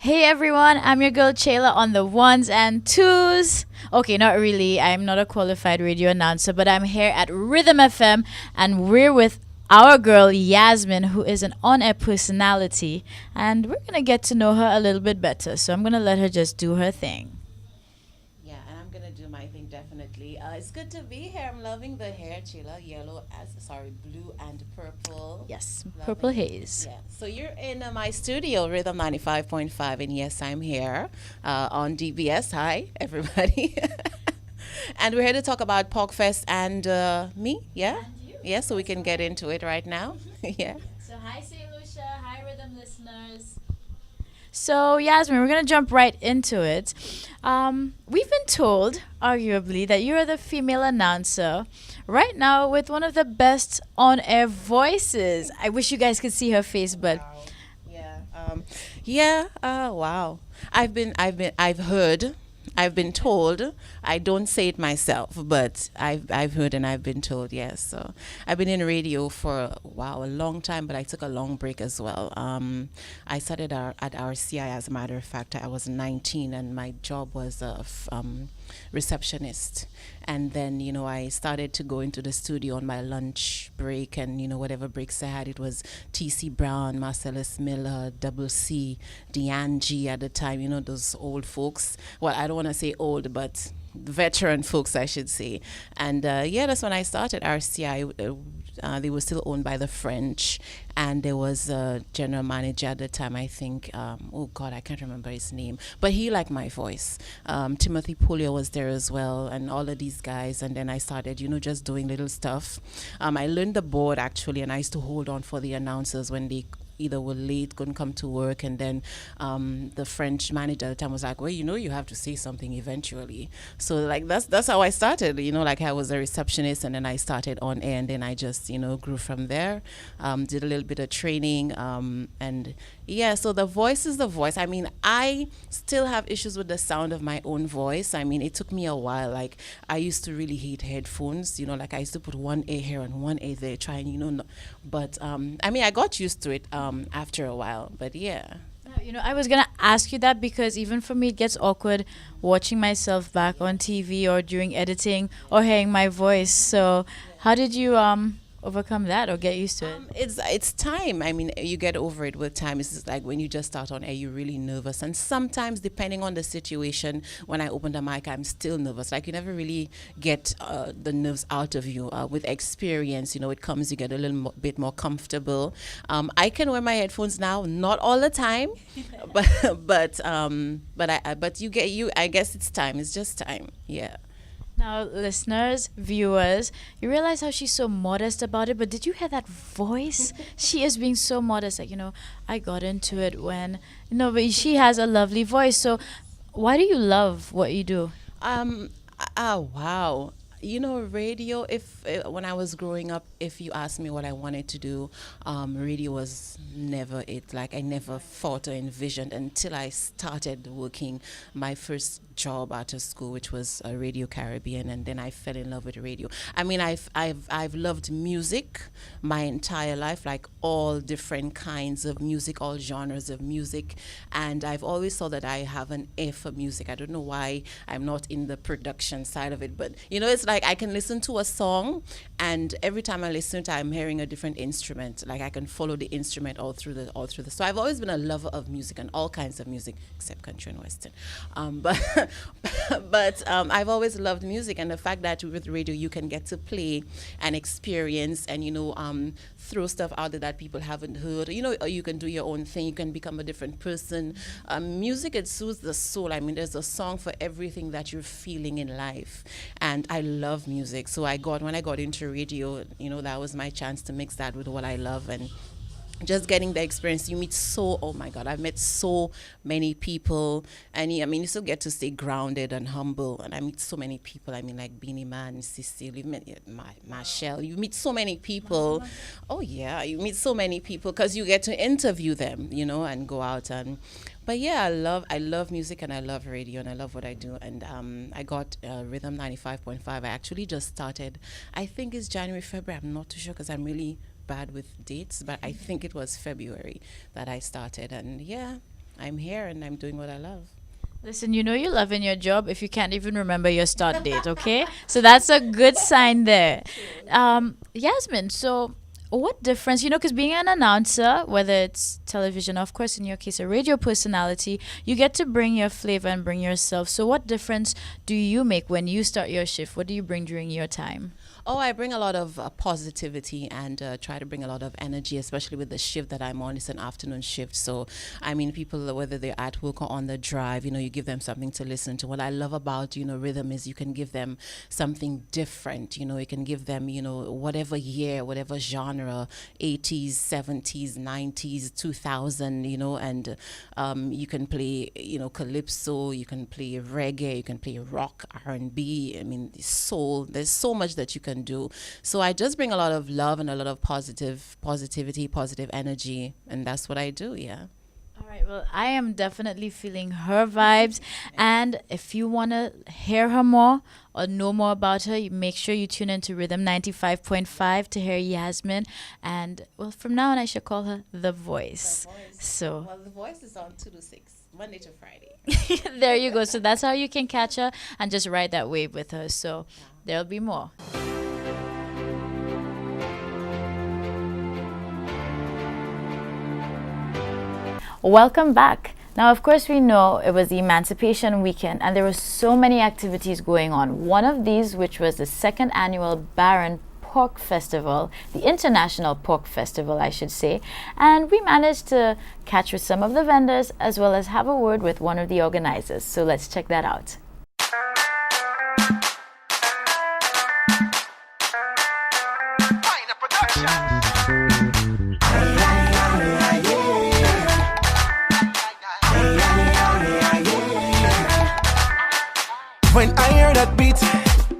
Hey everyone, I'm your girl Sheila on the ones and twos. Okay, not really. I'm not a qualified radio announcer, but I'm here at Rhythm FM and we're with our girl Yasmin, who is an on air personality, and we're gonna get to know her a little bit better. So I'm gonna let her just do her thing. Yeah, and I'm gonna do my thing definitely. It's good to be here. I'm loving the hair, Chila. Yellow, blue and purple. Yes, Purple Loving it. Haze. Yeah. So you're in my studio, Rhythm 95.5, and yes, I'm here on DBS. Hi, everybody. And we're here to talk about PogFest and me. Yeah. And you? Yeah. So we That's can get right. into it right now. Yeah. So hi St. Lucia, hi Rhythm listeners. So, Yasmin, we're going to jump right into it. We've been told, arguably, that you're the female announcer right now with one of the best on air voices. I wish you guys could see her face, but Wow. Yeah. Yeah. Wow. I've heard. I've been told. I don't say it myself, but I've heard and I've been told. Yes. So I've been in radio for wow a long time, but I took a long break as well. I started at RCI. As a matter of fact, I was 19, and my job was receptionist. And then, I started to go into the studio on my lunch break and, whatever breaks I had. It was T.C. Brown, Marcellus Miller, Double C, Deanne at the time, those old folks. Well, I don't want to say old, but veteran folks, I should say. And yeah, that's when I started RCI. They were still owned by the French, and there was a general manager at the time. I think, oh God, I can't remember his name, but he liked my voice. Timothy Polio was there as well, and all of these guys. And then I started, just doing little stuff. I learned the board actually, and I used to hold on for the announcers when they either were late, couldn't come to work, and then the French manager at the time was like, "Well, you have to say something eventually." So like that's how I started. Like I was a receptionist, and then I started on air, and then I just grew from there. Did a little bit of training, and yeah. So the voice is the voice. I mean, I still have issues with the sound of my own voice. I mean, it took me a while. Like I used to really hate headphones. Like I used to put one ear here and one ear there, trying no, but I mean, I got used to it after a while. But yeah. I was gonna ask you that because even for me, it gets awkward watching myself back on TV or during editing or hearing my voice. So, how did you overcome that or get used to it? It's time. I mean, you get over it with time. It's just like when you just start on air, you're really nervous, and sometimes, depending on the situation, when I open the mic, I'm still nervous. Like you never really get the nerves out of you. With experience, it comes. You get a little bit more comfortable. I can wear my headphones now, not all the time, but but you. I guess it's time. It's just time. Yeah. Now, listeners, viewers, you realize how she's so modest about it, but did you hear that voice? She is being so modest. Like, I got into it when, but she has a lovely voice. So, why do you love what you do? Um. Oh wow. Radio. If when I was growing up, if you asked me what I wanted to do, radio was never it. Like I never thought or envisioned until I started working my first job out of school, which was Radio Caribbean, and then I fell in love with radio. I mean, I've loved music my entire life, like all different kinds of music, all genres of music, and I've always thought that I have an ear for music. I don't know why I'm not in the production side of it, but it's like I can listen to a song, and every time I listen to it, I'm hearing a different instrument. Like I can follow the instrument all through the. So I've always been a lover of music and all kinds of music, except country and western. But but I've always loved music, and the fact that with radio you can get to play and experience, and throw stuff out there that people haven't heard. Or you can do your own thing. You can become a different person. Music, it soothes the soul. I mean, there's a song for everything that you're feeling in life, and I love music. So when I got into radio, that was my chance to mix that with what I love, and just getting the experience. You meet oh my God, I've met so many people, and I mean, you still get to stay grounded and humble, and I meet so many people. I mean, like Beanie Man, Cecile, you met Marshall, you meet so many people. Oh yeah, you meet so many people because you get to interview them, and go out. And but yeah, I love music, and I love radio, and I love what I do. And I got Rhythm 95.5. I actually just started, I think it's January, February, I'm not too sure because I'm really bad with dates, but I think it was February that I started. And yeah, I'm here and I'm doing what I love. Listen, you know you love in your job if you can't even remember your start date, okay? So that's a good sign there. Yasmin, so what difference, because being an announcer, whether it's television, of course, in your case, a radio personality, you get to bring your flavor and bring yourself. So what difference do you make when you start your shift? What do you bring during your time? Oh, I bring a lot of positivity and try to bring a lot of energy, especially with the shift that I'm on. It's an afternoon shift. So, I mean, people, whether they're at work or on the drive, you give them something to listen to. What I love about, rhythm is you can give them something different. You can give them, whatever year, whatever genre, 80s, 70s, 90s, 2000, and you can play, calypso, you can play reggae, you can play rock, R&B. I mean, soul. There's so much that you can do. So I just bring a lot of love and a lot of positivity, positive energy, and that's what I do. Yeah. All right. Well, I am definitely feeling her vibes, and if you want to hear her more or know more about her, you make sure you tune into Rhythm 95.5 to hear Yasmin. And well, from now on, I should call her The Voice. So well, The Voice is on 2 to 6, Monday to Friday. there you go. So that's how you can catch her and just ride that wave with her. So there'll be more. Welcome back. Now, of course, we know it was the Emancipation Weekend and there were so many activities going on. One of these, which was the second annual Barron Pork Festival, the International Pork Festival, I should say. And we managed to catch with some of the vendors as well as have a word with one of the organizers. So let's check that out. When I hear that beat,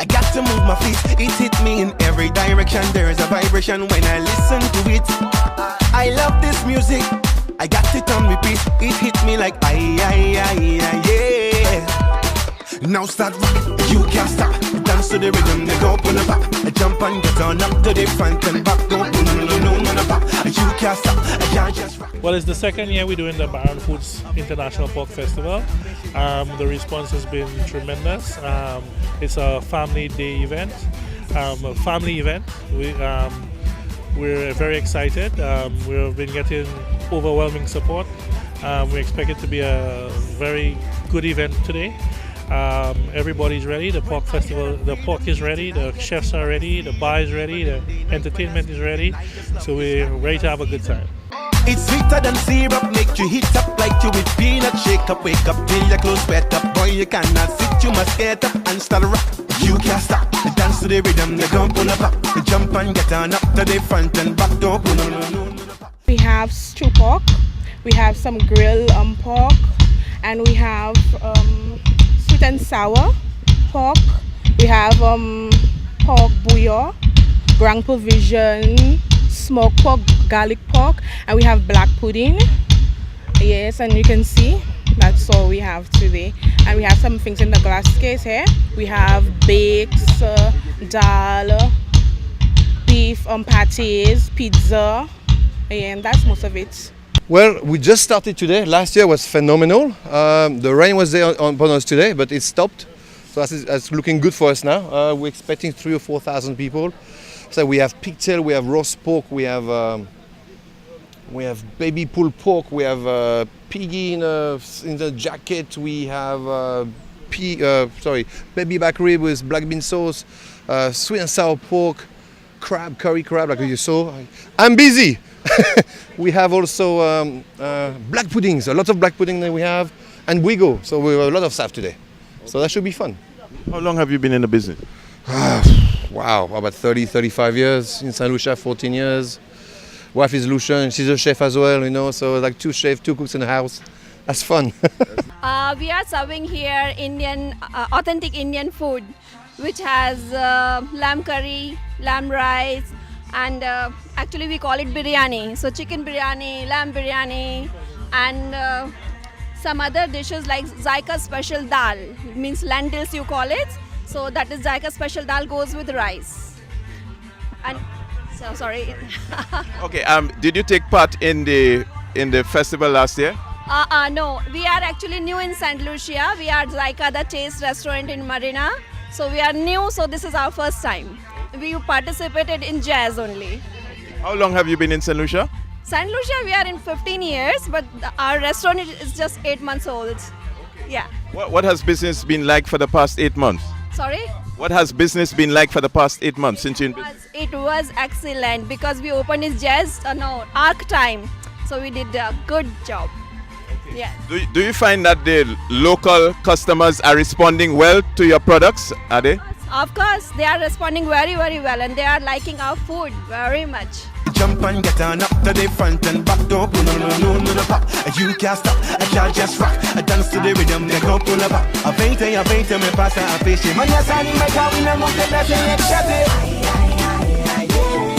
I got to move my feet. It hit me in every direction. There's a vibration when I listen to it. I love this music. I got it on repeat. It hit me like yeah. Now start rock, you can't stop. Dance to the rhythm, they go pull up. Jump and get on up to the front and back. Don't pull no back. You can't stop, I can't just rock. Well, it's the second year we're doing the Barron Foods International Pork Festival. The response has been tremendous. It's a family day event, a family event. We're very excited. We've been getting overwhelming support. We expect it to be a very good event today. Everybody's ready. The pork festival, the pork is ready. The chefs are ready. The bar is ready. The entertainment is ready. So we're ready to have a good time. It's sweeter than syrup, make you hit up like you with peanut. Shake up, wake up till your clothes wet up. Boy, you cannot sit, you must get up and start rock. You can't stop, dance to the rhythm, they gon' pull up. Jump and get on up to the front and back. Don't pull no. We have stew pork, we have some grilled pork, and we have sweet and sour pork. We have pork bouillon, grand provision, smoked pork, garlic pork, and we have black pudding. Yes, and you can see that's all we have today. And we have some things in the glass case here. We have bakes, dal, beef, pâtés, pizza, and that's most of it. Well, we just started today. Last year was phenomenal. The rain was there upon us today, but it stopped. So that's looking good for us now. We're expecting 3,000 or 4,000 people. So we have pigtail, we have roast pork, we have baby pulled pork, we have piggy in the jacket, we have baby back rib with black bean sauce, sweet and sour pork, crab, curry crab, like you saw. I'm busy. We have also black puddings, a lot of black pudding that we have, and Bouigo. So we have a lot of stuff today. So that should be fun. How long have you been in the business? Wow, about 30, 35 years. In St. Lucia, 14 years. Wife is Lucian, she's a chef as well, so like two chefs, two cooks in the house. That's fun. We are serving here Indian, authentic Indian food, which has lamb curry, lamb rice, and actually we call it biryani. So chicken biryani, lamb biryani, and some other dishes like Zaika special dal, means lentils you call it. So that is Zaika special dal goes with rice. And so sorry. Okay. Did you take part in the festival last year? No, we are actually new in St. Lucia. We are Zaika the Taste restaurant in Marina. So we are new, so this is our first time. We participated in jazz only. How long have you been in St. Lucia? St. Lucia, we are in 15 years, but our restaurant is just 8 months old. Yeah. What has business been like for the past 8 months? Sorry? What has business been like for the past 8 months since you're in business? It was excellent because we opened in jazz, arc time. So we did a good job. Yeah. Do you find that the local customers are responding well to your products? Are they? Of course, they are responding very, very well and they are liking our food very much. Jump and get on up to the front and back, don't pull no the back. You can't stop, I can't just rock. I dance to the rhythm, they go pull the back. I paint, me pass a fish. Man, yes, I make a win and move the best in the chatty.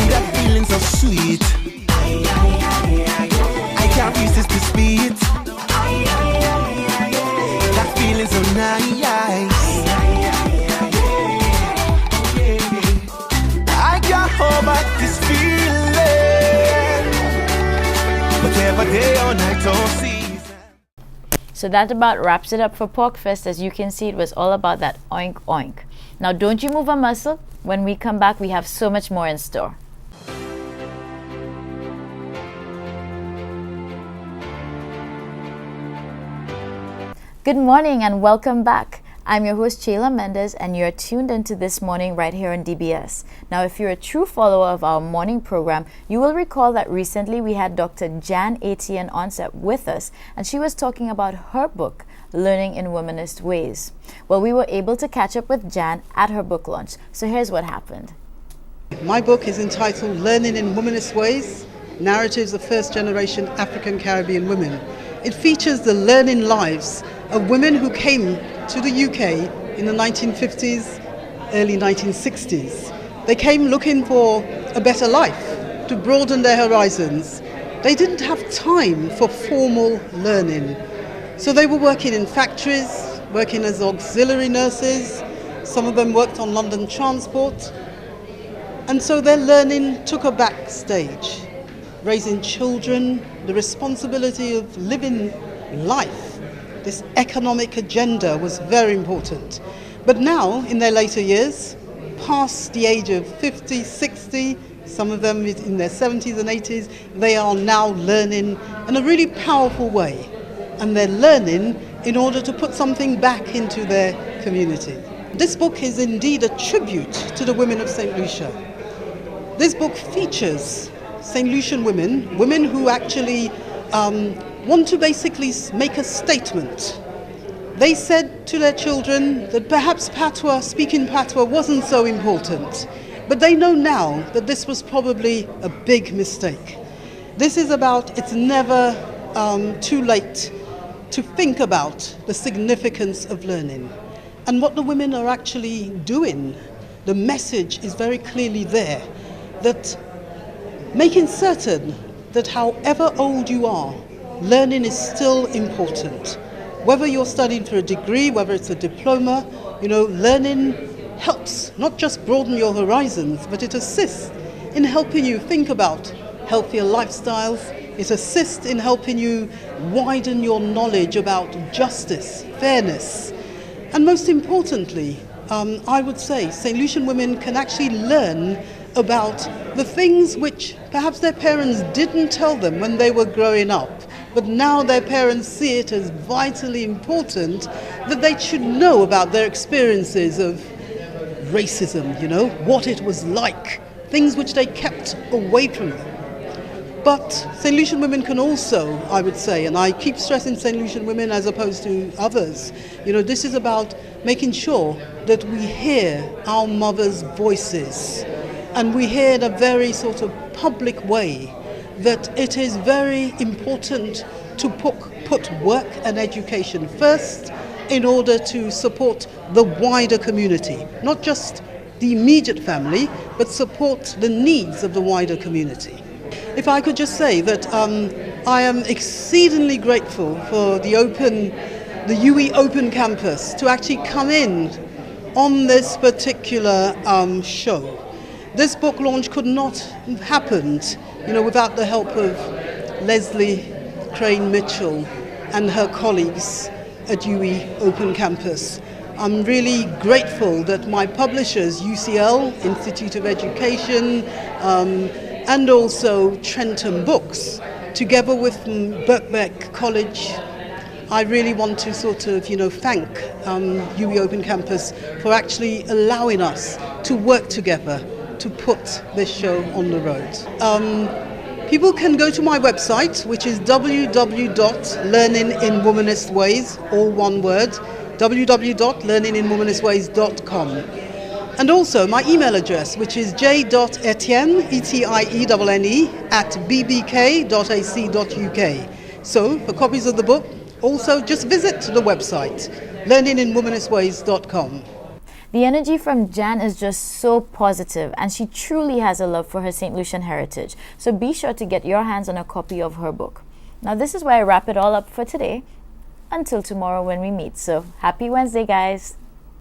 That feeling so sweet. I can't resist the speed. That feeling so nice. I can't hold back this feeling. Whatever day or night or season. So that about wraps it up for Pork Fest. As you can see, it was all about that oink oink. Now don't you move a muscle. When we come back, we have so much more in store. Good morning and welcome back. I'm your host Sheila Mendez and you're tuned into This Morning right here on DBS. Now if you're a true follower of our morning program, you will recall that recently we had Dr. Jan Etienne on set with us and she was talking about her book, Learning in Womanist Ways. Well, we were able to catch up with Jan at her book launch. So here's what happened. My book is entitled Learning in Womanist Ways, Narratives of First Generation African Caribbean Women. It features the learning lives of women who came to the UK in the 1950s, early 1960s. They came looking for a better life, to broaden their horizons. They didn't have time for formal learning. So they were working in factories, working as auxiliary nurses. Some of them worked on London Transport. And so their learning took a backstage. Raising children, the responsibility of living life. This economic agenda was very important. But now, in their later years, past the age of 50, 60, some of them in their 70s and 80s, they are now learning in a really powerful way. And they're learning in order to put something back into their community. This book is indeed a tribute to the women of St. Lucia. This book features St. Lucian women, women who actually want to basically make a statement. They said to their children that perhaps patois, speaking patois, wasn't so important. But they know now that this was probably a big mistake. This is about, it's never too late to think about the significance of learning. And what the women are actually doing, the message is very clearly there, that making certain that however old you are, learning is still important. Whether you're studying for a degree, whether it's a diploma, learning helps not just broaden your horizons, but it assists in helping you think about healthier lifestyles. It assists in helping you widen your knowledge about justice, fairness. And most importantly, I would say St. Lucian women can actually learn about the things which perhaps their parents didn't tell them when they were growing up, but now their parents see it as vitally important that they should know about their experiences of racism, what it was like, things which they kept away from them. But St. Lucian women can also, I would say, and I keep stressing St. Lucian women as opposed to others, this is about making sure that we hear our mothers' voices. And we hear in a very sort of public way that it is very important to put work and education first in order to support the wider community, not just the immediate family, but support the needs of the wider community. If I could just say that I am exceedingly grateful for the UE Open Campus to actually come in on this particular show. This book launch could not have happened, without the help of Leslie Crane Mitchell, and her colleagues at UWE Open Campus. I'm really grateful that my publishers, UCL, Institute of Education, and also Trenton Books, together with Birkbeck College, I really want to sort of, thank UWE Open Campus for actually allowing us to work together to put this show on the road. People can go to my website, which is www.learninginwomanistways, all one word, www.learninginwomanistways.com. And also my email address, which is j.etienne, etienne, @bbk.ac.uk. So, for copies of the book, also just visit the website, learninginwomanistways.com. The energy from Jan is just so positive, and she truly has a love for her St. Lucian heritage. So be sure to get your hands on a copy of her book. Now this is where I wrap it all up for today. Until tomorrow when we meet. So happy Wednesday, guys.